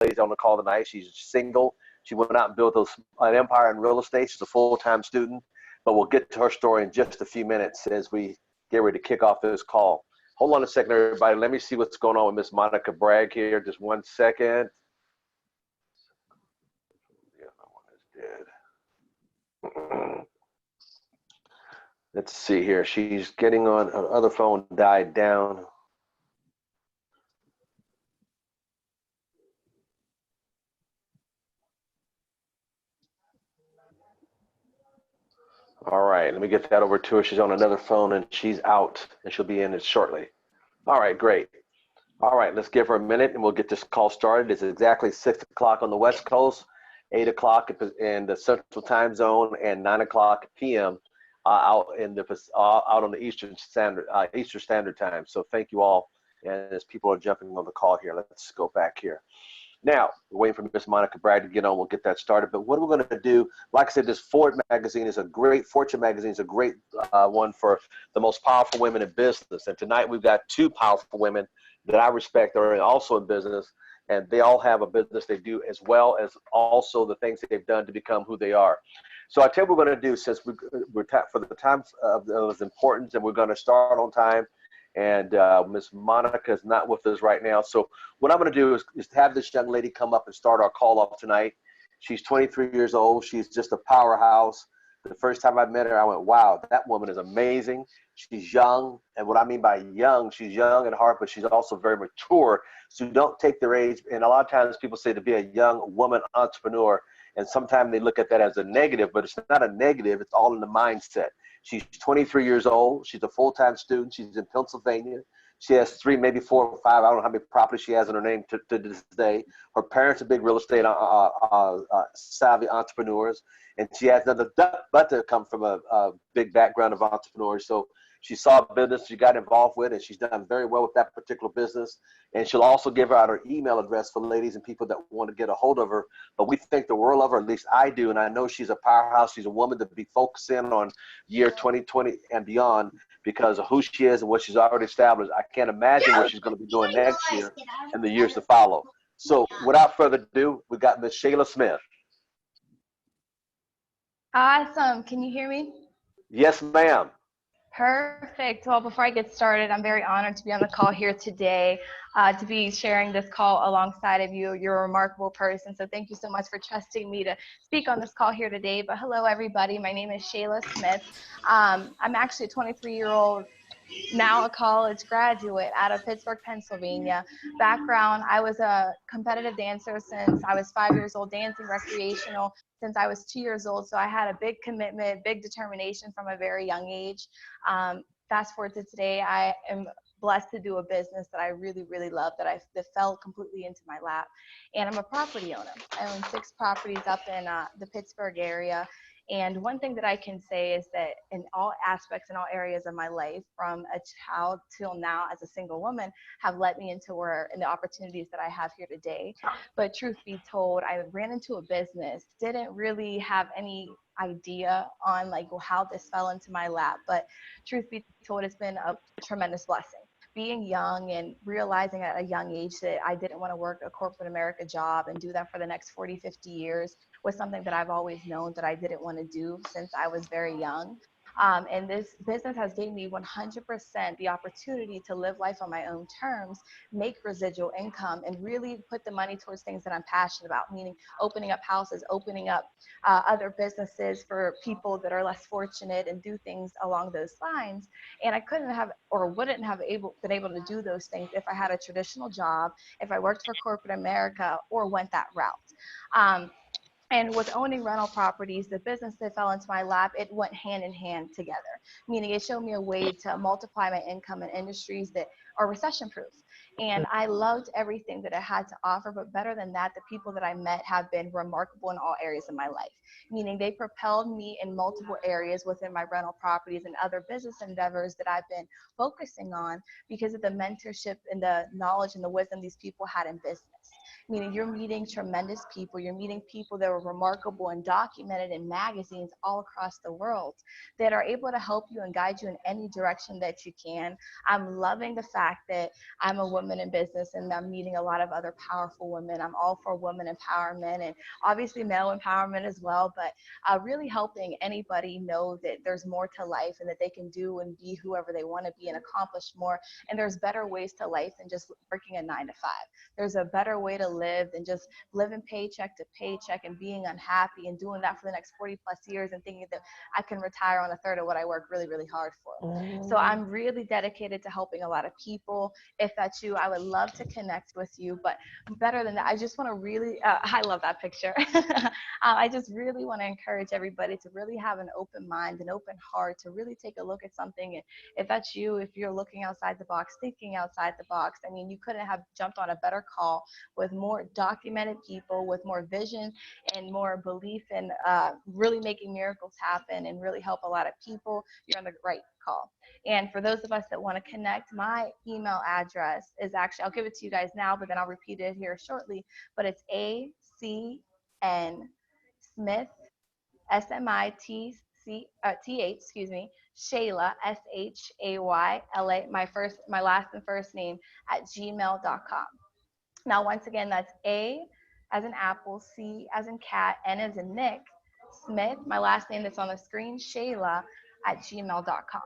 ladies on the call tonight. She's single. She went out and built an empire in real estate. She's a full-time student, but we'll get to her story in just a few minutes as we get ready to kick off this call. Hold on a second, everybody. Let me see what's going on with Miss Monica Bragg here. Just 1 second. The other one is dead. Let's see here. She's getting on. Her other phone died down. All right, let me get that over to her. She's on another phone and she's out, and she'll be in it shortly. All right, great. All right, let's give her a minute and we'll get this call started. It's exactly 6 o'clock on the West Coast, 8 o'clock in the Central Time Zone, and 9 o'clock p.m. Out on the Eastern Standard Time. So thank you all. And as people are jumping on the call here, let's go back here. Now, we're waiting for Miss Monica Bragg to get on. We'll get that started. But what we're going to do, like I said, this Fortune magazine is a great one for the most powerful women in business. And tonight we've got two powerful women that I respect that are also in business. And they all have a business they do, as well as also the things that they've done to become who they are. So I tell you what we're going to do, since we're for the time of importance, and we're going to start on time. And Miss Monica is not with us right now. So what I'm going to do is have this young lady come up and start our call off tonight. She's 23 years old. She's just a powerhouse. The first time I met her, I went, wow, that woman is amazing. She's young. And what I mean by young, she's young at heart, but she's also very mature. So don't take their age. And a lot of times people say to be a young woman entrepreneur, and sometimes they look at that as a negative, but it's not a negative. It's all in the mindset. She's 23 years old. She's a full-time student. She's in Pennsylvania. She has 3, maybe 4 or 5. I don't know how many properties she has in her name to this day. Her parents are big real estate savvy entrepreneurs, and she has nothing but to come from a big background of entrepreneurs. So she saw a business she got involved with, and she's done very well with that particular business. And she'll also give out her email address for ladies and people that want to get a hold of her. But we think the world of her, at least I do, and I know she's a powerhouse. She's a woman to be focusing on year 2020 and beyond because of who she is and what she's already established. I can't imagine what she's going to be doing next year and the years to follow. So without further ado, we got Miss Shayla Smith. Awesome. Can you hear me? Yes, ma'am. Perfect. Well, before I get started, I'm very honored to be on the call here today, to be sharing this call alongside of you. You're a remarkable person, so thank you so much for trusting me to speak on this call here today. But hello, everybody. My name is Shayla Smith. I'm actually a 23-year-old, now a college graduate out of Pittsburgh, Pennsylvania. Background, I was a competitive dancer since I was 5 years old, dancing recreational since I was 2 years old. So I had a big commitment, big determination from a very young age. Fast forward to today, I am blessed to do a business that I really, really love, that fell completely into my lap. And I'm a property owner. I own 6 properties up in the Pittsburgh area. And one thing that I can say is that in all aspects, in all areas of my life, from a child till now as a single woman, have led me into the opportunities that I have here today. But truth be told, I ran into a business, didn't really have any idea on how this fell into my lap. But truth be told, it's been a tremendous blessing. Being young and realizing at a young age that I didn't want to work a corporate America job and do that for the next 40, 50 years was something that I've always known that I didn't want to do since I was very young. And this business has given me 100% the opportunity to live life on my own terms, make residual income, and really put the money towards things that I'm passionate about, meaning opening up houses, opening up other businesses for people that are less fortunate, and do things along those lines. And I couldn't have or wouldn't have been able to do those things if I had a traditional job, if I worked for corporate America, or went that route. And with owning rental properties, the business that fell into my lap, it went hand in hand together, meaning it showed me a way to multiply my income in industries that are recession proof. And I loved everything that it had to offer, but better than that, the people that I met have been remarkable in all areas of my life, meaning they propelled me in multiple areas within my rental properties and other business endeavors that I've been focusing on because of the mentorship and the knowledge and the wisdom these people had in business. meaning you're meeting tremendous people. You're meeting people that were remarkable and documented in magazines all across the world that are able to help you and guide you in any direction that you can. I'm loving the fact that I'm a woman in business and I'm meeting a lot of other powerful women. I'm all for women empowerment and obviously male empowerment as well, but really helping anybody know that there's more to life and that they can do and be whoever they want to be and accomplish more. And there's better ways to life than just working a 9 to 5. There's a better way to live than just living paycheck to paycheck and being unhappy and doing that for the next 40 plus years and thinking that I can retire on a third of what I work really, really hard for. So I'm really dedicated to helping a lot of people. If that's you, I would love to connect with you. But better than that, I just want to really, I love that picture. I just really want to encourage everybody to really have an open mind, an open heart, to really take a look at something. And if that's you, if you're looking outside the box, thinking outside the box, I mean, you couldn't have jumped on a better call with more documented people, with more vision and more belief in really making miracles happen and really help a lot of people. You're on the right call. And for those of us that want to connect, my email address is actually, I'll give it to you guys now, but then I'll repeat it here shortly. But it's ACN Smith, SMITCH, excuse me, Shayla, SHAYLA, my last and first name at gmail.com. Now, once again, that's A as in apple, C as in cat, N as in Nick, Smith, my last name that's on the screen, Shayla at gmail.com.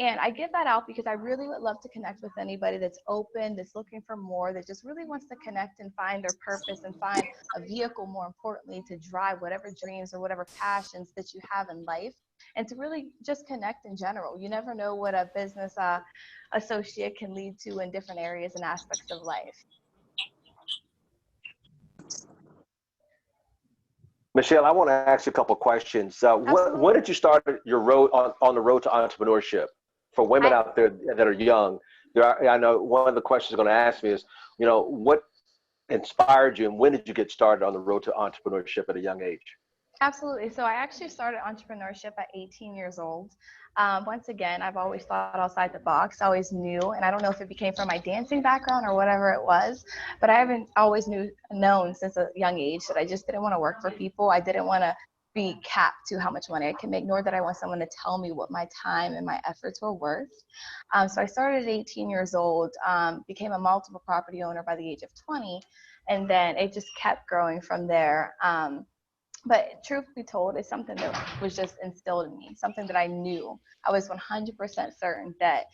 And I give that out because I really would love to connect with anybody that's open, that's looking for more, that just really wants to connect and find their purpose and find a vehicle, more importantly, to drive whatever dreams or whatever passions that you have in life, and to really just connect in general. You never know what a business associate can lead to in different areas and aspects of life. Michelle, I want to ask you a couple of questions. What did you start your road on the road to entrepreneurship for women out there that are young? I know one of the questions you're going to ask me is, what inspired you and when did you get started on the road to entrepreneurship at a young age? Absolutely. So I actually started entrepreneurship at 18 years old. Once again, I've always thought outside the box, always knew, and I don't know if it became from my dancing background or whatever it was, but I haven't always known since a young age that I just didn't want to work for people. I didn't want to be capped to how much money I can make, nor that I want someone to tell me what my time and my efforts were worth. So I started at 18 years old, became a multiple property owner by the age of 20, and then it just kept growing from there. But truth be told, it's something that was just instilled in me, something that I knew. I was 100% certain that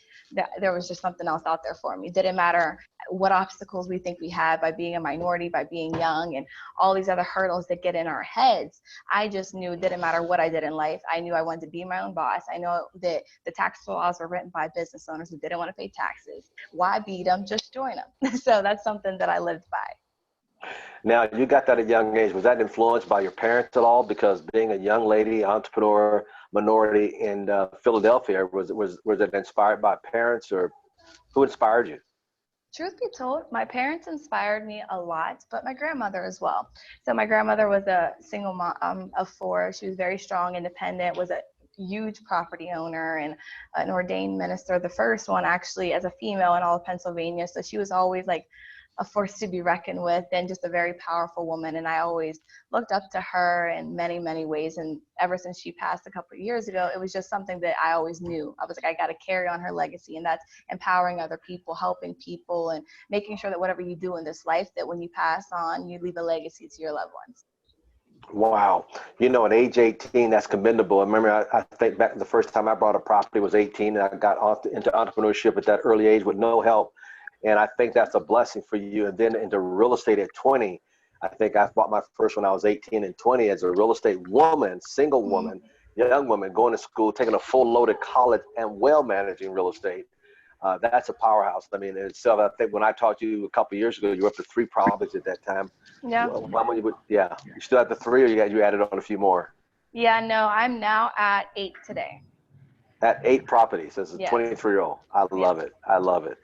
there was just something else out there for me. It didn't matter what obstacles we think we have by being a minority, by being young, and all these other hurdles that get in our heads. I just knew it didn't matter what I did in life. I knew I wanted to be my own boss. I know that the tax laws were written by business owners who didn't want to pay taxes. Why beat them? Just join them. So that's something that I lived by. Now, you got that at a young age. Was that influenced by your parents at all? Because being a young lady, entrepreneur, minority in Philadelphia, was it inspired by parents, or who inspired you? Truth be told, my parents inspired me a lot, but my grandmother as well. So my grandmother was a single mom of 4. She was very strong, independent, was a huge property owner and an ordained minister, the first one actually as a female in all of Pennsylvania. So she was always like a force to be reckoned with and just a very powerful woman. And I always looked up to her in many, many ways. And ever since she passed a couple of years ago, it was just something that I always knew. I was like, I got to carry on her legacy. And that's empowering other people, helping people, and making sure that whatever you do in this life, that when you pass on, you leave a legacy to your loved ones. Wow. At age 18, that's commendable. I remember, I think back the first time I bought a property was 18, and I got into entrepreneurship at that early age with no help. And I think that's a blessing for you. And then into real estate at 20, I think I bought my first when I was 18 and 20 as a real estate woman, single woman, young woman, going to school, taking a full load at college and well managing real estate. That's a powerhouse. I mean, itself, I think when I talked to you a couple of years ago, you were up to 3 properties at that time. Yeah. You still at the 3, or you added on a few more? Yeah, no, I'm now at 8 today. At 8 properties as a 23-year-old. I love it. I love it.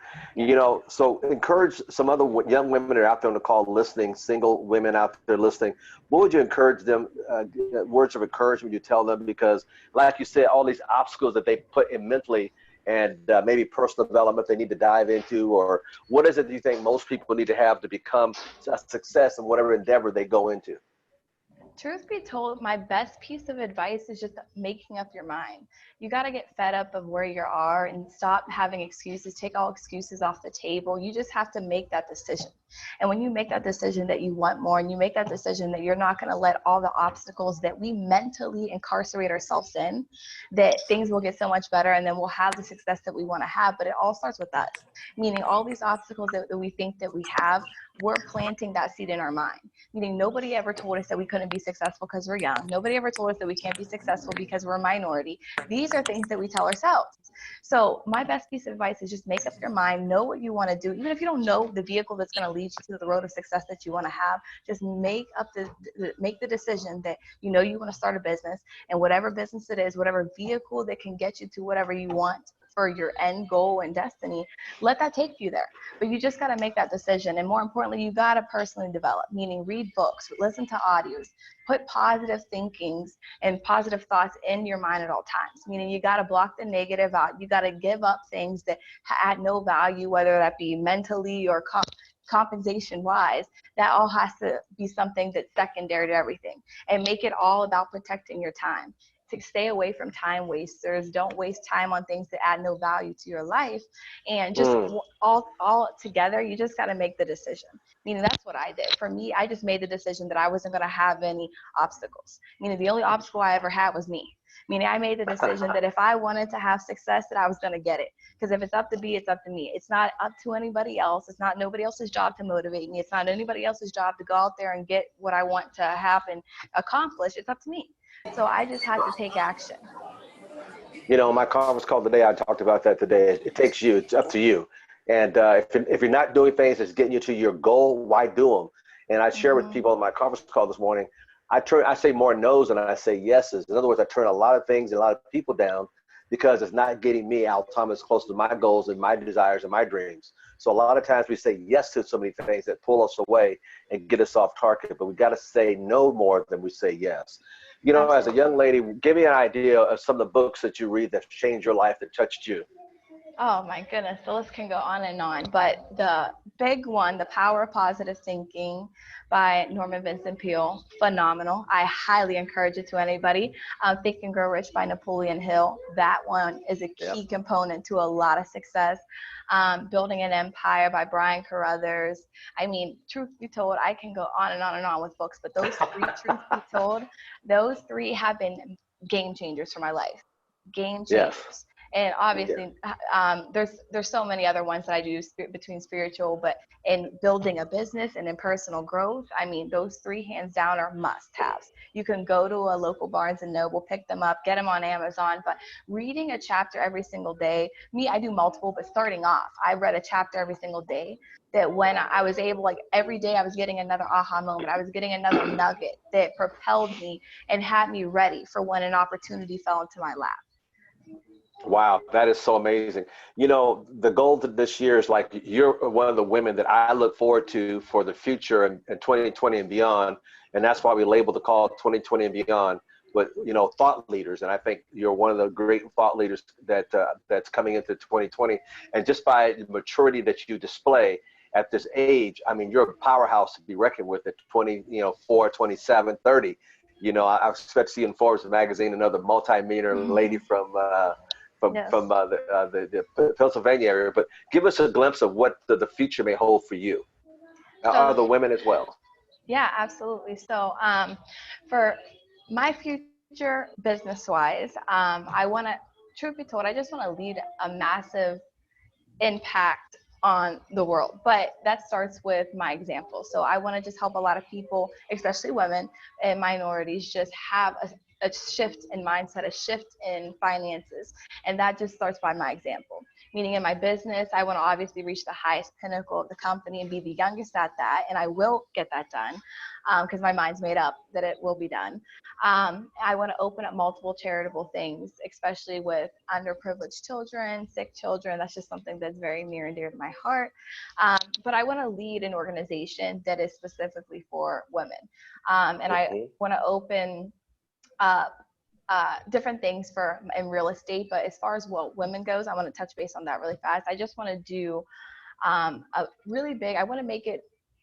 So encourage some other young women that are out there on the call listening, single women out there listening. What would you encourage them, words of encouragement you tell them? Because like you said, all these obstacles that they put in mentally, and maybe personal development they need to dive into, or what is it you think most people need to have to become a success in whatever endeavor they go into? Truth be told, my best piece of advice is just making up your mind. You got to get fed up of where you are and stop having excuses. Take all excuses off the table. You just have to make that decision. And when you make that decision that you want more, and you make that decision that you're not going to let all the obstacles that we mentally incarcerate ourselves in, that things will get so much better, and then we'll have the success that we want to have. But it all starts with us, meaning all these obstacles that we think that we have, we're planting that seed in our mind. Meaning nobody ever told us that we couldn't be successful because we're young. Nobody ever told us that we can't be successful because we're a minority. These are things that we tell ourselves. So my best piece of advice is just make up your mind, know what you want to do. Even if you don't know the vehicle that's going to lead you to the road of success that you want to have, just make the decision that you know you want to start a business, and whatever business it is, whatever vehicle that can get you to whatever you want for your end goal and destiny, let that take you there. But you just got to make that decision. And more importantly, you got to personally develop, meaning read books, listen to audios, put positive thinkings and positive thoughts in your mind at all times, meaning you got to block the negative out. You got to give up things that add no value, whether that be mentally or compensation wise. That all has to be something that's secondary to everything, and make it all about protecting your time. To stay away from time wasters. Don't waste time on things that add no value to your life. And just all together, you just got to make the decision. Meaning that's what I did. For me, I just made the decision that I wasn't going to have any obstacles. Meaning the only obstacle I ever had was me. Meaning I made the decision that if I wanted to have success, that I was going to get it. Because if it's up to me, it's up to me. It's not up to anybody else. It's not nobody else's job to motivate me. It's not anybody else's job to go out there and get what I want to have and accomplish. It's up to me. So I just had to take action. You know, my conference call today, I talked about that today. It takes you, it's up to you. And if you're not doing things that's getting you to your goal, why do them? And I share with people on my conference call this morning, I say more no's than I say yeses. In other words, I turn a lot of things and a lot of people down because it's not getting me out time as close to my goals and my desires and my dreams. So a lot of times we say yes to so many things that pull us away and get us off target, but we got to say no more than we say yes. You know, Absolutely. as a young lady, give me an idea of some of the books that you read that changed your life, that touched you. Oh my goodness, the list can go on and on. But the big one, The Power of Positive Thinking by Norman Vincent Peale, phenomenal. I highly encourage it to anybody. Think and Grow Rich by Napoleon Hill. That one is a Yep. key component to a lot of success. Building an Empire by Brian Carruthers. I mean, truth be told, I can go on and on and on with books, but those three, truth be told, those three have been game changers for my life. Game Yes. changers. And Yeah. obviously, there's so many other ones that I do between spiritual, but in building a business and in personal growth, I mean, those three hands down are must-haves. You can go to a local Barnes and Noble, pick them up, get them on Amazon, but reading a chapter every single day, me, I do multiple, but starting off, I read a chapter every single day. That when I was able, like every day I was getting another aha moment, I was getting another nugget that propelled me and had me ready for when an opportunity fell into my lap. Wow, that is so amazing. You know, the goal to this year is like you're one of the women that I look forward to for the future and 2020 and beyond. And that's why we label the call 2020 and beyond with, you know, thought leaders. And I think you're one of the great thought leaders that that's coming into 2020. And just by the maturity that you display at this age, I mean, you're a powerhouse to be reckoned with at 20, you know, 4, 27, 30. You know, I expect to see in Forbes magazine another multi-millionaire lady Yes. from the Pennsylvania area, but give us a glimpse of what the future may hold for you, So the women as well. yeah, absolutely. So for my future business wise, I want to, truth be told, I just want to lead a massive impact on the world. But that starts with my example. So I want to just help a lot of people, especially women and minorities, just have a shift in mindset, a shift in finances. And that just starts by my example. Meaning in my business, I want to obviously reach the highest pinnacle of the company and be the youngest at that. And I will get that done because my mind's made up that it will be done. I want to open up multiple charitable things, especially with underprivileged children, sick children. That's just something that's very near and dear to my heart. But I want to lead an organization that is specifically for women. And I want to open up different things in real estate. But as far as what women goes, I want to touch base on that really fast. I just want to do a really big, I want to make it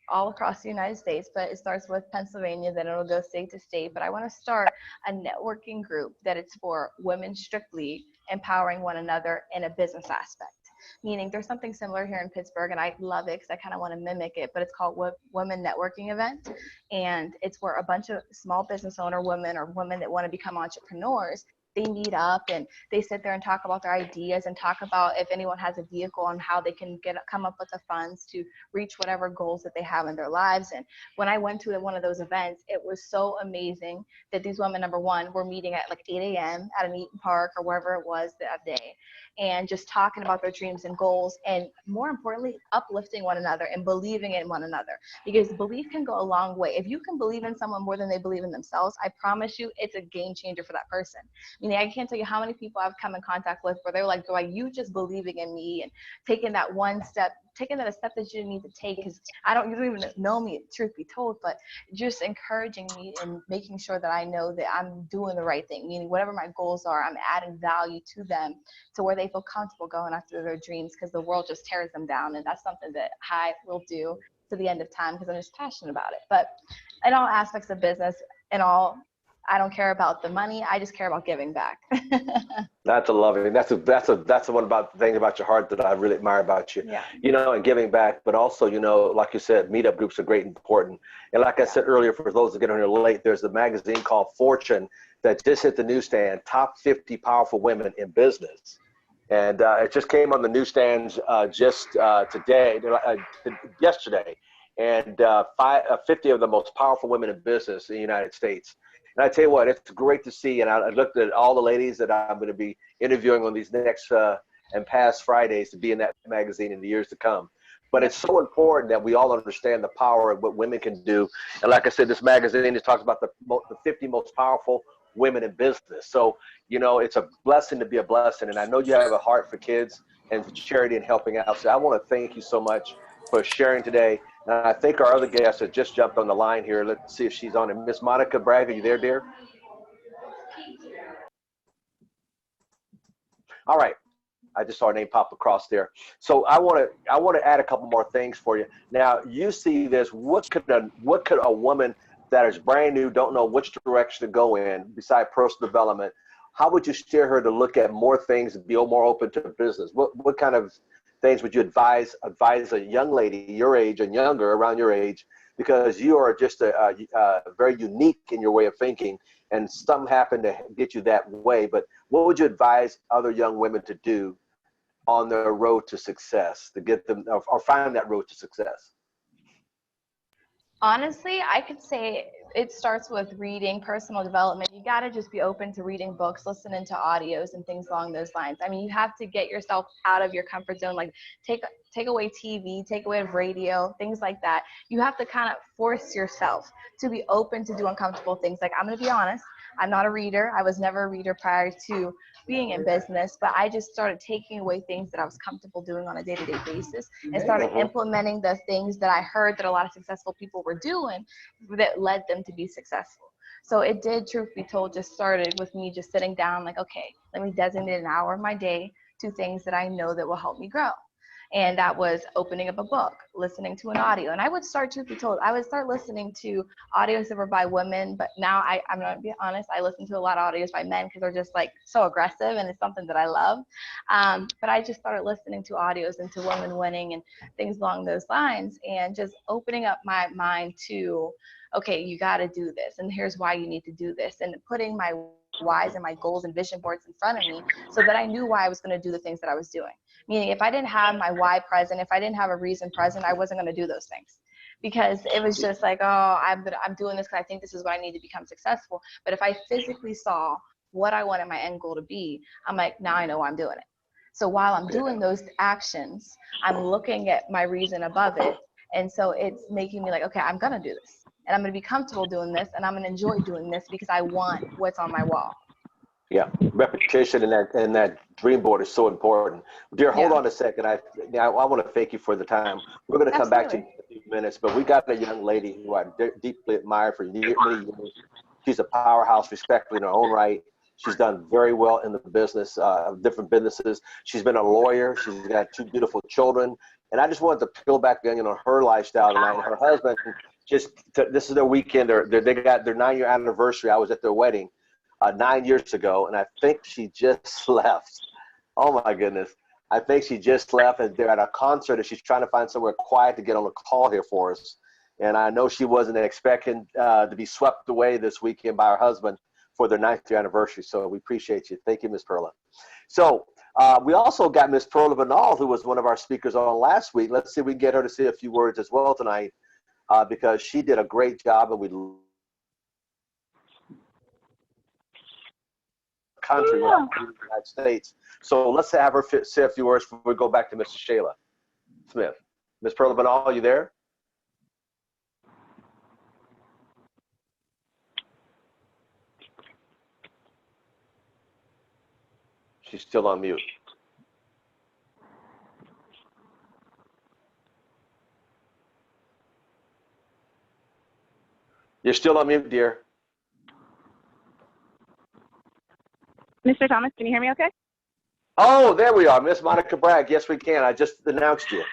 all across the United States, but it starts with Pennsylvania, then it'll go state to state. But I want to start a networking group that it's for women strictly, empowering one another in a business aspect. Meaning there's something similar here in Pittsburgh, and I love it because I kind of want to mimic it, but it's called Women Networking Event. And it's where a bunch of small business owner women or women that want to become entrepreneurs, they meet up and they sit there and talk about their ideas and talk about if anyone has a vehicle on how they can come up with the funds to reach whatever goals that they have in their lives. And when I went to one of those events, it was so amazing that these women, number one, were meeting at like 8 a.m. at an Eaton Park or wherever it was that day, and just talking about their dreams and goals, and more importantly, uplifting one another and believing in one another, because belief can go a long way. If you can believe in someone more than they believe in themselves, I promise you it's a game changer for that person. Meaning, I can't tell you how many people I've come in contact with where they're like, "Boy, you just believing in me," and taking that one step, taking that a step that you didn't need to take, because you don't even know me, truth be told, but just encouraging me and making sure that I know that I'm doing the right thing. Meaning, whatever my goals are, I'm adding value to them to where they feel comfortable going after their dreams, because the world just tears them down, and that's something that I will do to the end of time because I'm just passionate about it. But in all aspects of business, I don't care about the money. I just care about giving back. That's a lovely. That's one about thing about your heart that I really admire about you. Yeah. You know, and giving back, but also, you know, like you said, meetup groups are great and important. And like I said earlier, for those that get on here late, there's a magazine called Fortune that just hit the newsstand, Top 50 Powerful Women in Business. And it just came on the newsstands yesterday. And 50 of the most powerful women in business in the United States. And I tell you what, it's great to see. And I looked at all the ladies that I'm going to be interviewing on these next and past Fridays to be in that magazine in the years to come. But it's so important that we all understand the power of what women can do. And like I said, this magazine just talks about the 50 most powerful women in business. So, you know, it's a blessing to be a blessing. And I know you have a heart for kids and for charity and helping out. So I want to thank you so much for sharing today. And I think our other guest has just jumped on the line here. Let's see if she's on it. Miss Monica Bragg, are you there, dear? All right. I just saw her name pop across there. So I want to add a couple more things for you. Now, you see this. What could a woman that is brand new, don't know which direction to go in, beside personal development, how would you steer her to look at more things and be more open to business? What kind of things would you advise a young lady your age and younger, around your age, because you are just very unique in your way of thinking, and something happened to get you that way. But what would you advise other young women to do on their road to success, to get them or find that road to success? Honestly, I could say it starts with reading, personal development. You got to just be open to reading books, listening to audios and things along those lines. I mean, you have to get yourself out of your comfort zone, like take away TV, take away radio, things like that. You have to kind of force yourself to be open to do uncomfortable things. Like, I'm going to be honest, I'm not a reader. I was never a reader prior to being in business, but I just started taking away things that I was comfortable doing on a day-to-day basis and started implementing the things that I heard that a lot of successful people were doing that led them to be successful. So it did, truth be told, just started with me just sitting down like, okay, let me designate an hour of my day to things that I know that will help me grow. And that was opening up a book, listening to an audio. And I would start, truth be told, I would start listening to audios that were by women. But now I'm going to be honest, I listen to a lot of audios by men because they're just like so aggressive, and it's something that I love. But I just started listening to audios into women winning and things along those lines, and just opening up my mind to, okay, you got to do this, and here's why you need to do this, and putting my whys and my goals and vision boards in front of me so that I knew why I was going to do the things that I was doing. Meaning, if I didn't have my why present, if I didn't have a reason present, I wasn't going to do those things, because it was just like, oh, I'm doing this because I think this is what I need to become successful. But if I physically saw what I wanted my end goal to be, I'm like, now I know why I'm doing it. So while I'm doing those actions, I'm looking at my reason above it. And so it's making me like, okay, I'm going to do this. And I'm going to be comfortable doing this, and I'm going to enjoy doing this because I want what's on my wall. Yeah, repetition and that dream board is so important. Dear, hold on a second. I want to thank you for the time. We're going to come back to you in a few minutes, but we got a young lady who I deeply admire for many years. She's a powerhouse, respectfully in her own right. She's done very well in the business, different businesses. She's been a lawyer. She's got 2 beautiful children. And I just wanted to peel back the onion on her lifestyle tonight. And her husband, this is their weekend. They got their 9-year anniversary. I was at their wedding 9 years ago, and I think she just left. Oh, my goodness. I think she just left, and they're at a concert, and she's trying to find somewhere quiet to get on a call here for us. And I know she wasn't expecting to be swept away this weekend by her husband for their 9th year anniversary. So we appreciate you. Thank you, Ms. Perla. So we also got Ms. Perla Banal, who was one of our speakers on last week. Let's see if we can get her to say a few words as well tonight, because she did a great job, and we country in the United States. So let's have her say a few words before we go back to Mr. Shayla Smith. Ms. Perla Banal, are you there? She's still on mute. You're still on mute, dear. Mr. Thomas, can you hear me okay? Oh, there we are. Miss Monica Bragg. Yes, we can. I just announced you.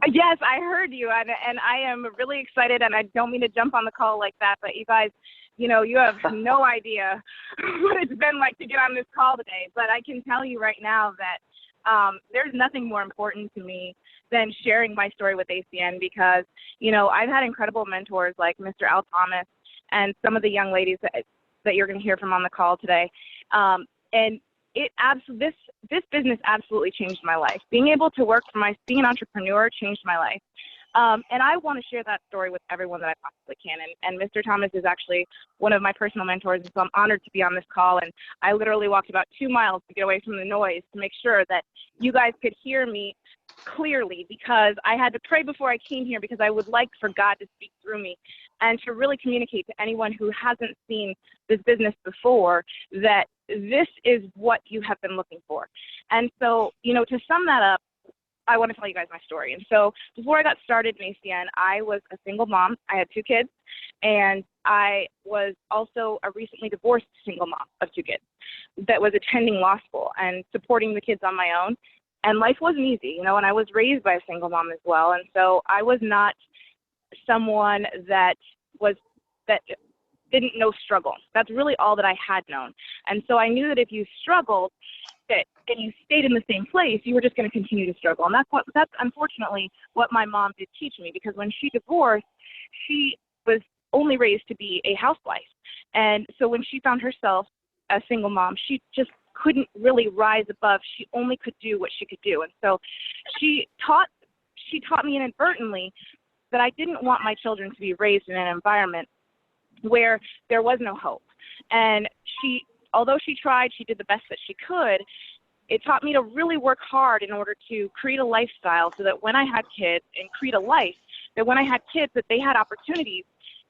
Yes, I heard you, and I am really excited, and I don't mean to jump on the call like that, but you guys, you know, you have no idea what it's been like to get on this call today. But I can tell you right now that there's nothing more important to me than sharing my story with ACN, because, you know, I've had incredible mentors like Mr. Al Thomas and some of the young ladies that you're going to hear from on the call today. And this business absolutely changed my life. Being able to work for being an entrepreneur changed my life. And I want to share that story with everyone that I possibly can. And Mr. Thomas is actually one of my personal mentors, and so I'm honored to be on this call. And I literally walked about 2 miles to get away from the noise to make sure that you guys could hear me clearly, because I had to pray before I came here, because I would like for God to speak through me and to really communicate to anyone who hasn't seen this business before that this is what you have been looking for. And so, you know, to sum that up, I want to tell you guys my story. And so before I got started in ACN, I was a single mom. I had 2 kids, and I was also a recently divorced single mom of 2 kids that was attending law school and supporting the kids on my own. And life wasn't easy, you know, and I was raised by a single mom as well. And so I was not someone that didn't know struggle. That's really all that I had known. And so I knew that if you struggled and you stayed in the same place, you were just going to continue to struggle. And that's unfortunately what my mom did teach me, because when she divorced, she was only raised to be a housewife. And so when she found herself a single mom, she just couldn't really rise above. She only could do what she could do. And so she taught me inadvertently that I didn't want my children to be raised in an environment where there was no hope. And although she tried, she did the best that she could. It taught me to really work hard in order to create a lifestyle so that when I had kids, and create a life, that when I had kids, that they had opportunities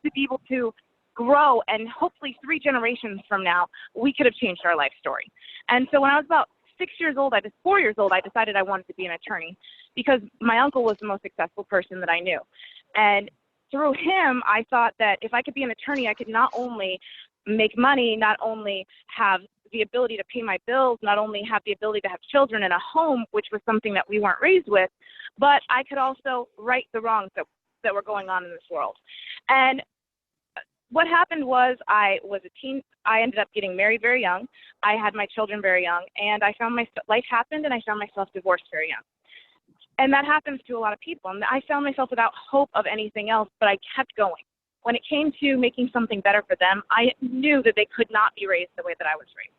to be able to grow, and hopefully 3 generations from now, we could have changed our life story. And so when I was about 4 years old, I decided I wanted to be an attorney, because my uncle was the most successful person that I knew. And through him, I thought that if I could be an attorney, I could not only make money, not only have the ability to pay my bills, not only have the ability to have children in a home, which was something that we weren't raised with, but I could also right the wrongs that were going on in this world. And what happened was I was a teen. I ended up getting married very young. I had my children very young, and life happened, and I found myself divorced very young. And that happens to a lot of people. And I found myself without hope of anything else, but I kept going. When it came to making something better for them, I knew that they could not be raised the way that I was raised.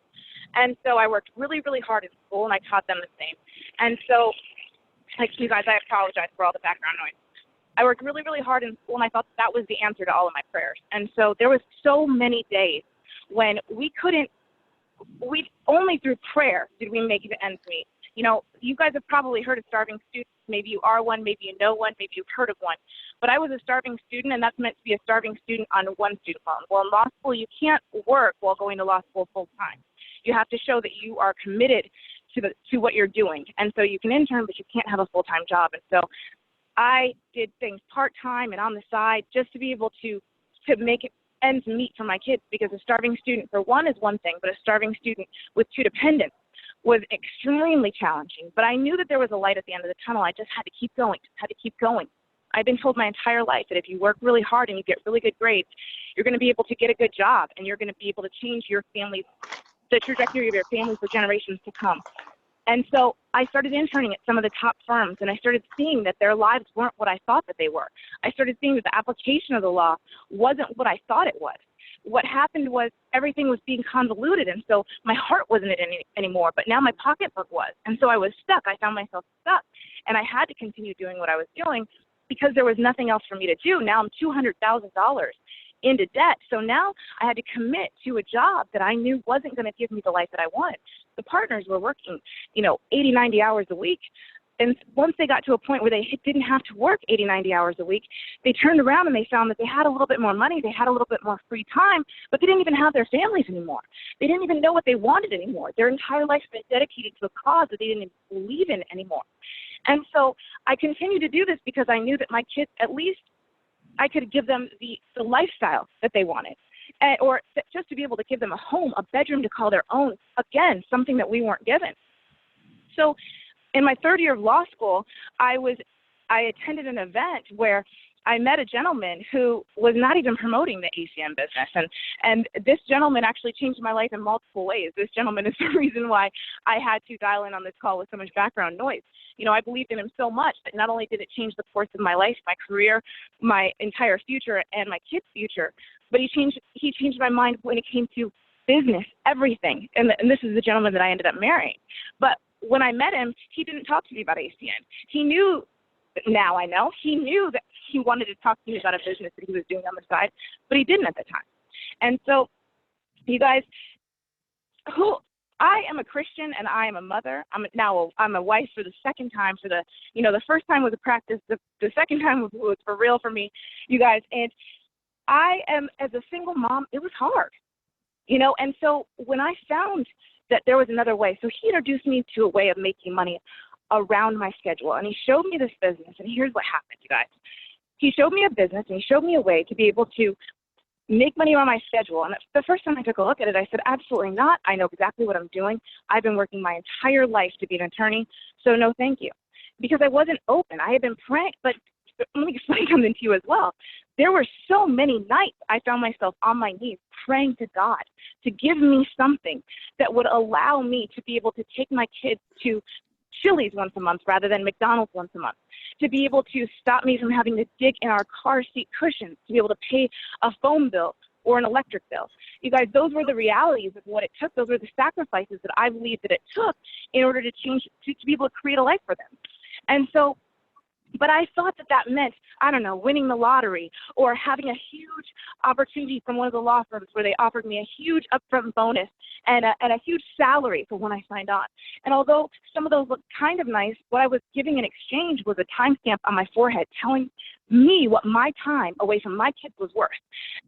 And so I worked really, really hard in school, and I taught them the same. And so, you guys, I apologize for all the background noise. I worked really, really hard in school, and I thought that was the answer to all of my prayers. And so there was so many days when only through prayer did we make it to ends meet. You know, you guys have probably heard of starving students. Maybe you are one, maybe you know one, maybe you've heard of one. But I was a starving student, and that's meant to be a starving student on one student loan. Well, in law school, you can't work while going to law school full time. You have to show that you are committed to what you're doing. And so you can intern, but you can't have a full-time job. And so I did things part-time and on the side just to be able to make ends meet for my kids, because a starving student for one is one thing, but a starving student with 2 dependents was extremely challenging. But I knew that there was a light at the end of the tunnel. I just had to keep going, I've been told my entire life that if you work really hard and you get really good grades, you're going to be able to get a good job, and you're going to be able to change your family, the trajectory of your family for generations to come. And so I started interning at some of the top firms, and I started seeing that their lives weren't what I thought that they were. I started seeing that the application of the law wasn't what I thought it was. What happened was everything was being convoluted, and so my heart wasn't in it anymore, but now my pocketbook was. And so I was stuck. I found myself stuck, and I had to continue doing what I was doing because there was nothing else for me to do. Now I'm $200,000 into debt. So now I had to commit to a job that I knew wasn't going to give me the life that I wanted. The partners were working, 80, 90 hours a week. And once they got to a point where they didn't have to work 80, 90 hours a week, they turned around and they found that they had a little bit more money, they had a little bit more free time, but they didn't even have their families anymore. They didn't even know what they wanted anymore. Their entire life had been dedicated to a cause that they didn't even believe in anymore. And so I continued to do this because I knew that my kids, at least I could give them the lifestyle that they wanted, or just to be able to give them a home, a bedroom to call their own, again, something that we weren't given. So in my third year of law school, I attended an event where I met a gentleman who was not even promoting the ACM business. And this gentleman actually changed my life in multiple ways. This gentleman is the reason why I had to dial in on this call with so much background noise. I believed in him so much that not only did it change the course of my life, my career, my entire future, and my kids' future, but he changed my mind when it came to business, everything. And this is the gentleman that I ended up marrying. But when I met him, he didn't talk to me about ACN. He knew that he wanted to talk to me about a business that he was doing on the side, but he didn't at the time. And so, you guys, I am a Christian and I am a mother. I'm a wife for the second time. The first time was a practice. The second time was for real for me, you guys. And I am, as a single mom, it was hard, And so when I found that there was another way, so he introduced me to a way of making money around my schedule, and he showed me this business. And here's what happened, you guys. He showed me a business, and he showed me a way to be able to make money on my schedule. And the first time I took a look at it, I said, absolutely not. I know exactly what I'm doing. I've been working my entire life to be an attorney, so no thank you. Because I wasn't open. I had been praying, but let me explain something to you as well. There were so many nights I found myself on my knees praying to God to give me something that would allow me to be able to take my kids to Chili's once a month rather than McDonald's once a month, to be able to stop me from having to dig in our car seat cushions, to be able to pay a phone bill or an electric bill. You guys, those were the realities of what it took. Those were the sacrifices that I believed that it took in order to change, to be able to create a life for them. And so, but I thought that meant, I don't know, winning the lottery or having a huge opportunity from one of the law firms where they offered me a huge upfront bonus and a huge salary for when I signed on. And although some of those looked kind of nice, what I was giving in exchange was a timestamp on my forehead telling me what my time away from my kids was worth.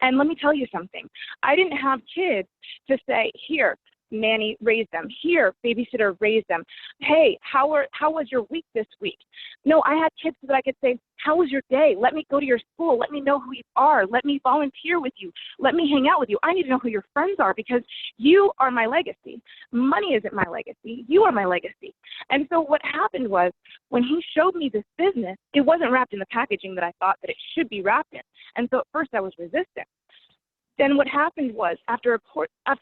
And let me tell you something. I didn't have kids to say, here, nanny, raise them. Here, babysitter, raise them. Hey, how was your week this week? No, I had kids so that I could say, how was your day? Let me go to your school. Let me know who you are. Let me volunteer with you. Let me hang out with you. I need to know who your friends are because you are my legacy. Money isn't my legacy. You are my legacy. And so what happened was when he showed me this business, it wasn't wrapped in the packaging that I thought that it should be wrapped in. And so at first I was resistant. Then what happened was after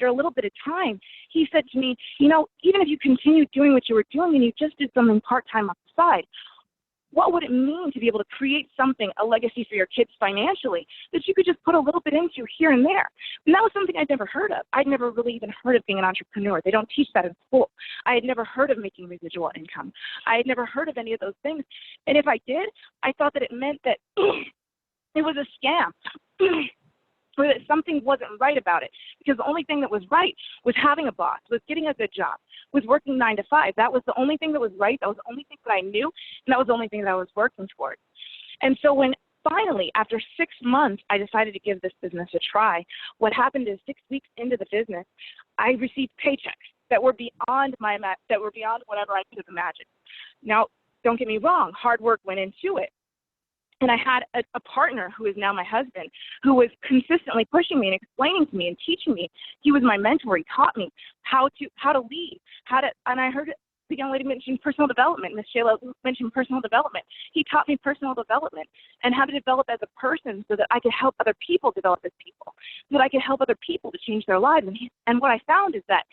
a little bit of time, he said to me, even if you continued doing what you were doing and you just did something part-time on the side, what would it mean to be able to create something, a legacy for your kids financially that you could just put a little bit into here and there? And that was something I'd never heard of. I'd never really even heard of being an entrepreneur. They don't teach that in school. I had never heard of making residual income. I had never heard of any of those things. And if I did, I thought that it meant that it was a scam. Or that something wasn't right about it, because the only thing that was right was having a boss, was getting a good job, was working 9 to 5. That was the only thing that was right. That was the only thing that I knew, and that was the only thing that I was working towards. And so when finally, after 6 months, I decided to give this business a try, what happened is 6 weeks into the business, I received paychecks that were beyond whatever I could have imagined. Now, don't get me wrong, hard work went into it. And I had a partner who is now my husband, who was consistently pushing me and explaining to me and teaching me. He was my mentor. He taught me how to lead, and I heard the young lady mention personal development. Miss Shayla mentioned personal development. He taught me personal development and how to develop as a person so that I could help other people develop as people, so that I could help other people to change their lives. And what I found is that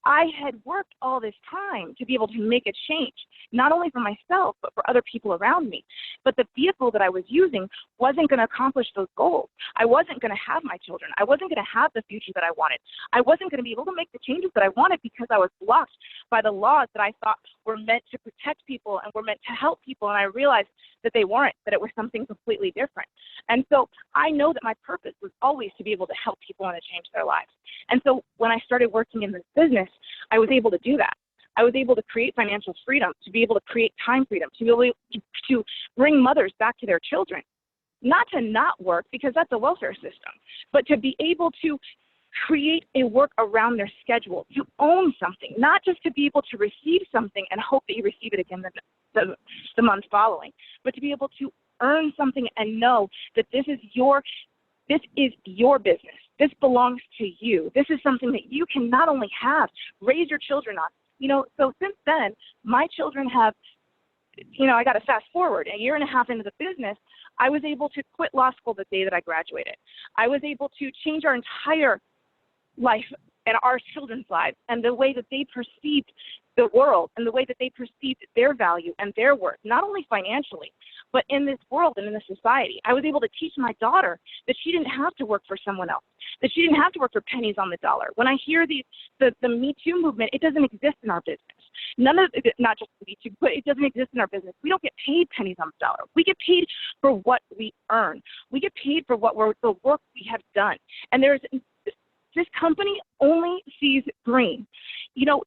I had worked all this time to be able to make a change, not only for myself, but for other people around me. But the vehicle that I was using wasn't going to accomplish those goals. I wasn't going to have my children. I wasn't going to have the future that I wanted. I wasn't going to be able to make the changes that I wanted because I was blocked by the laws that I thought were meant to protect people and were meant to help people. And I realized that they weren't, that it was something completely different. And so I know that my purpose was always to be able to help people and to change their lives. And so when I started working in this business, I was able to do that. I was able to create financial freedom, to be able to create time freedom, to be able to bring mothers back to their children. Not to not work, because that's a welfare system, but to be able to create a work around their schedule, to own something, not just to be able to receive something and hope that you receive it again the month following, but to be able to earn something and know that this is your business. This belongs to you. This is something that you can not only have, raise your children on. So since then, my children have, I got to fast forward. A year and a half into the business, I was able to quit law school the day that I graduated. I was able to change our entire life and our children's lives and the way that they perceived the world and the way that they perceived their value and their worth, not only financially, but in this world and in this society. I was able to teach my daughter that she didn't have to work for someone else, that she didn't have to work for pennies on the dollar. When I hear the Me Too movement, it doesn't exist in our business. None of it, not just the Me Too, but it doesn't exist in our business. We don't get paid pennies on the dollar. We get paid for what we earn. We get paid for the work we have done. And this company only sees green.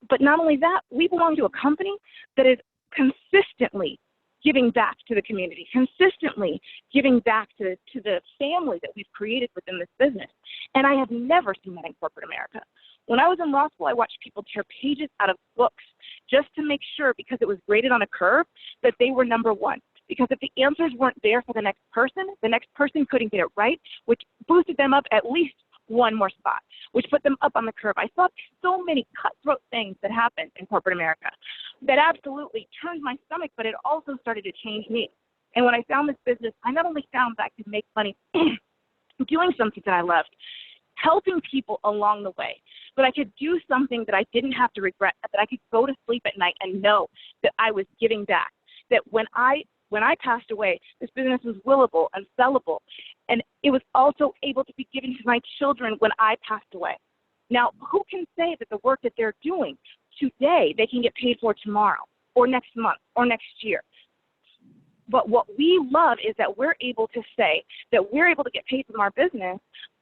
But not only that, we belong to a company that is consistently giving back to the community, consistently giving back to the family that we've created within this business. And I have never seen that in corporate America. When I was in law school, I watched people tear pages out of books just to make sure, because it was graded on a curve, that they were number one. Because if the answers weren't there for the next person couldn't get it right, which boosted them up at least one more spot, which put them up on the curve. I saw so many cutthroat things that happened in corporate America that absolutely turned my stomach, but it also started to change me. And when I found this business, I not only found that I could make money doing something that I loved, helping people along the way, but I could do something that I didn't have to regret, that I could go to sleep at night and know that I was giving back, that when I passed away, this business was willable and sellable, and it was also able to be given to my children when I passed away. Now, who can say that the work that they're doing today, they can get paid for tomorrow or next month or next year? But what we love is that we're able to say that we're able to get paid from our business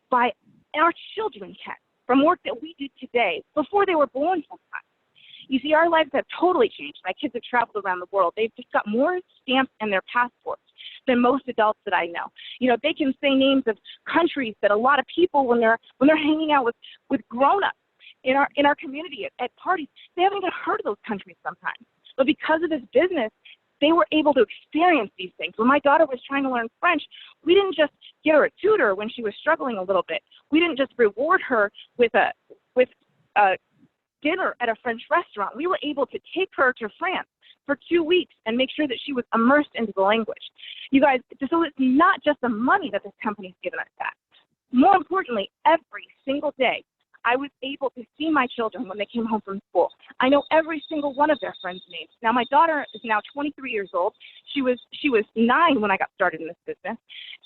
by our children can, from work that we did today before they were born sometimes. You see, our lives have totally changed. My kids have traveled around the world. They've just got more stamps in their passports than most adults that I know. They can say names of countries that a lot of people, when they're hanging out with grown-ups in our community at parties, they haven't even heard of those countries sometimes. But because of this business, they were able to experience these things. When my daughter was trying to learn French, we didn't just get her a tutor when she was struggling a little bit. We didn't just reward her with a dinner at a French restaurant. We were able to take her to France for 2 weeks and make sure that she was immersed into the language. You guys, so it's not just the money that this company's given us back. More importantly, every single day, I was able to see my children when they came home from school. I know every single one of their friends' names. Now, my daughter is now 23 years old. She was 9 when I got started in this business.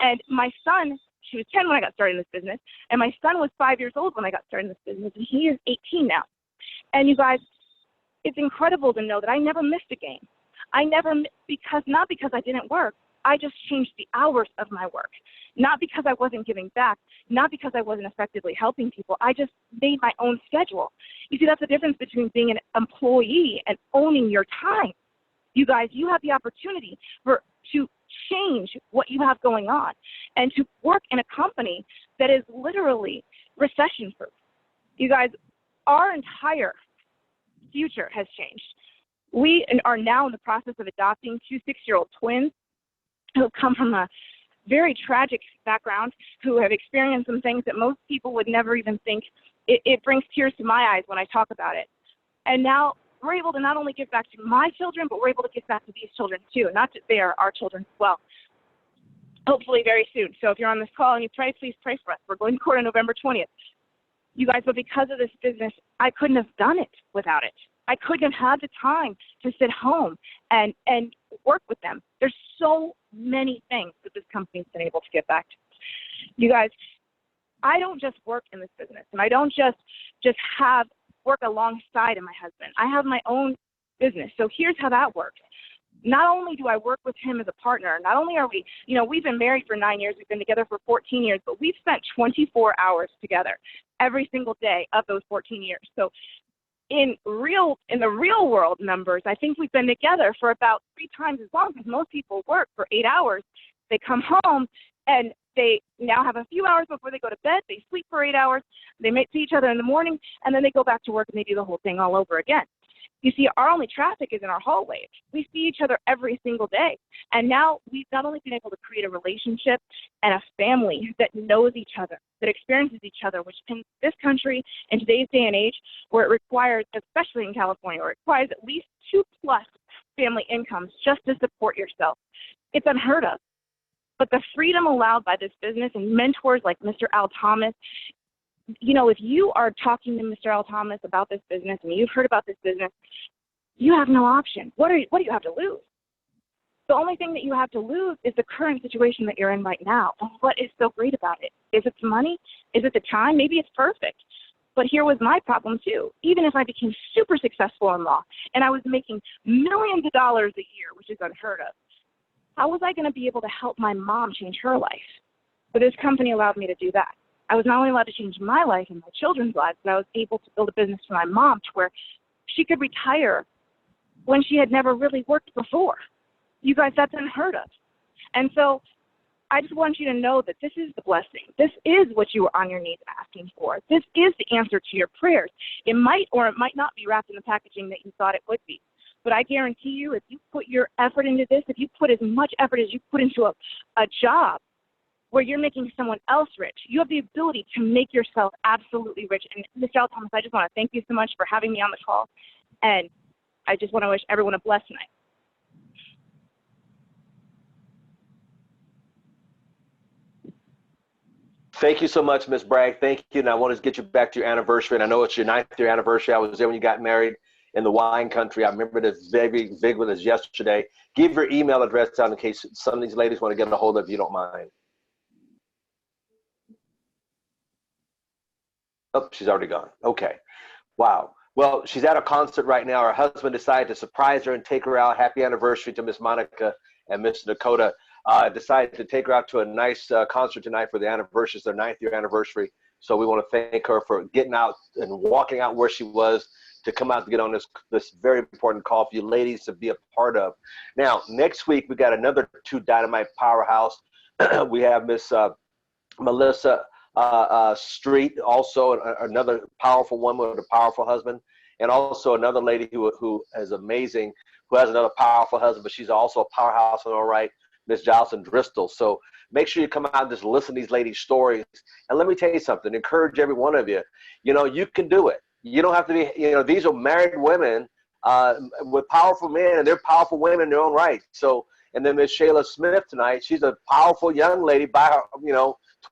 And my son, she was 10 when I got started in this business. And my son was 5 years old when I got started in this business. And he is 18 now. And you guys, it's incredible to know that I never missed a game. Not because I didn't work. I just changed the hours of my work. Not because I wasn't giving back, not because I wasn't effectively helping people. I just made my own schedule. You see, that's the difference between being an employee and owning your time. You guys, you have the opportunity to change what you have going on and to work in a company that is literally recession-proof. You guys, our entire future has changed. We are now in the process of adopting 2 6-year-old twins. who come from a very tragic background, who have experienced some things that most people would never even think. It brings tears to my eyes when I talk about it. And now we're able to not only give back to my children, but we're able to give back to these children too. Not that they are our children as well. Hopefully very soon. So if you're on this call and you pray, please pray for us. We're going to court on November 20th. You guys, but because of this business, I couldn't have done it without it. I couldn't have had the time to sit home and work with them. There's so many things that this company's been able to get back to. You guys, I don't just work in this business, and I don't just have work alongside of my husband. I have my own business. So here's how that works. Not only do I work with him as a partner, not only are we, we've been married for 9 years, we've been together for 14 years, but we've spent 24 hours together every single day of those 14 years. So in the real world numbers, I think we've been together for about 3 times as long, because most people work for 8 hours. They come home and they now have a few hours before they go to bed. They sleep for 8 hours. They may see each other in the morning, and then they go back to work and they do the whole thing all over again. You see, our only traffic is in our hallways. We see each other every single day. And now we've not only been able to create a relationship and a family that knows each other, that experiences each other, which in this country, in today's day and age, where it requires, especially in California, where it requires at least 2+ family incomes just to support yourself. It's unheard of. But the freedom allowed by this business and mentors like Mr. Al Thomas, if you are talking to Mr. Al Thomas about this business and you've heard about this business, you have no option. What do you have to lose? The only thing that you have to lose is the current situation that you're in right now. And what is so great about it? Is it the money? Is it the time? Maybe it's perfect. But here was my problem too. Even if I became super successful in law and I was making millions of dollars a year, which is unheard of, how was I going to be able to help my mom change her life? But this company allowed me to do that. I was not only allowed to change my life and my children's lives, but I was able to build a business for my mom to where she could retire when she had never really worked before. You guys, that's unheard of. And so I just want you to know that this is the blessing. This is what you were on your knees asking for. This is the answer to your prayers. It might or it might not be wrapped in the packaging that you thought it would be. But I guarantee you, if you put your effort into this, if you put as much effort as you put into a job where you're making someone else rich, you have the ability to make yourself absolutely rich. And Mr. Al Thomas, I just want to thank you so much for having me on the call. And I just want to wish everyone a blessed night. Thank you so much, Ms. Bragg. Thank you. And I want to get you back to your anniversary. And I know it's your 9th year anniversary. I was there when you got married in the wine country. I remember this very vivid as yesterday. Give your email address out in case some of these ladies want to get a hold of you, don't mind. Oh, she's already gone. Okay. Wow. Well, she's at a concert right now. Her husband decided to surprise her and take her out. Happy anniversary to Miss Monica and Mr. Dakota. Decided to take her out to a nice concert tonight for the anniversary. It's their 9th year anniversary. So we want to thank her for getting out and walking out where she was to come out to get on this very important call for you ladies to be a part of. Now, next week, we got another 2 dynamite powerhouse. We have Miss Melissa Street, also another powerful woman with a powerful husband, and also another lady who is amazing, who has another powerful husband, but she's also a powerhouse in her right, Miss Jocelyn Driscoll. So make sure you come out and just listen to these ladies' stories. And let me tell you something, encourage every one of you. You can do it. You don't have to be, these are married women with powerful men, and they're powerful women in their own right. So, and then Miss Shayla Smith tonight, she's a powerful young lady by her,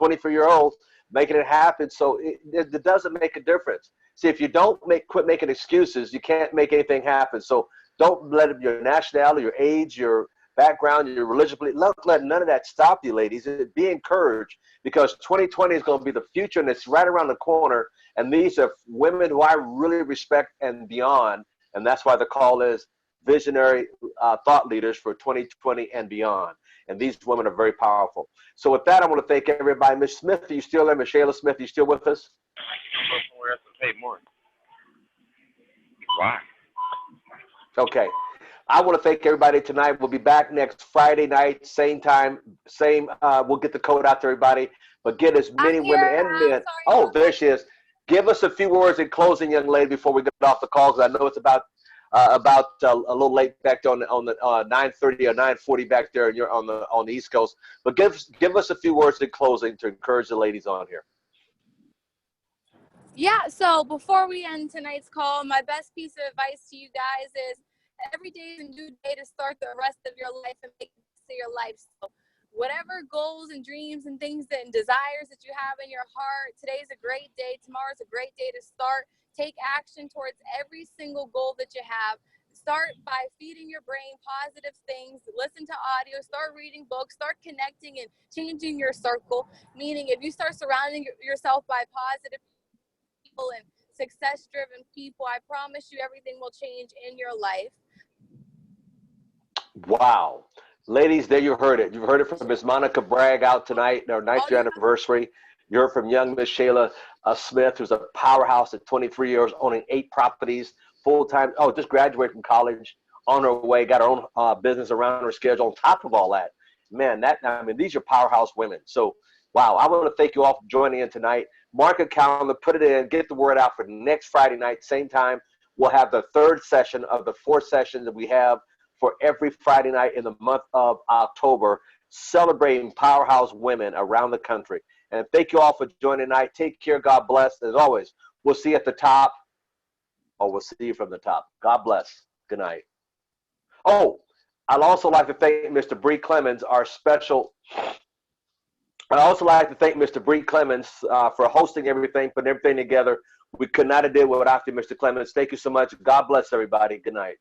23-year-old, making it happen. So it doesn't make a difference. See, if you don't quit making excuses, you can't make anything happen. So don't let your nationality, your age, your background, your religious belief, let none of that stop you, ladies. Be encouraged, because 2020 is going to be the future, and it's right around the corner. And these are women who I really respect and beyond. And that's why the call is visionary thought leaders for 2020 and beyond. And these women are very powerful. So with that, I want to thank everybody. Miss Smith, are you still there? Miss Shayla Smith, are you still with us? I can go somewhere else and pay more. Why? Okay. I want to thank everybody tonight. We'll be back next Friday night, same time, same. We'll get the code out to everybody, but get as many women and men. Oh, there she is. Give us a few words in closing, young lady, before we get off the call, because I know it's about about a little late back there on the 9:30 or 9:40 back there, and you're on the East Coast. But give us a few words in closing to encourage the ladies on here. Yeah, so before we end tonight's call, my best piece of advice to you guys is every day is a new day to start the rest of your life and make the best of your life. So whatever goals and dreams and things and desires that you have in your heart, today's a great day. Tomorrow's a great day to start. Take action towards every single goal that you have. Start by feeding your brain positive things. Listen to audio. Start reading books. Start connecting and changing your circle. Meaning if you start surrounding yourself by positive people and success-driven people, I promise you everything will change in your life. Wow. Ladies, there you heard it. You've heard it from Miss Monica Bragg out tonight, their 9th year anniversary. You heard from young Miss Shayla Smith, who's a powerhouse at 23 years, owning 8 properties, full-time. Oh, just graduated from college, on her way, got her own business around her schedule. On top of all that, man, these are powerhouse women. So, wow, I want to thank you all for joining in tonight. Mark a calendar, put it in, get the word out for next Friday night, same time. We'll have the 3rd session of the 4 sessions that we have for every Friday night in the month of October, celebrating powerhouse women around the country. And thank you all for joining tonight. Take care. God bless. As always, we'll see you at the top, or we'll see you from the top. God bless. Good night. Oh, I'd also like to thank Mr. Bree Clemens, our special. I'd also like to thank Mr. Bree Clemens for hosting everything, putting everything together. We could not have did without you, Mr. Clemens. Thank you so much. God bless everybody. Good night.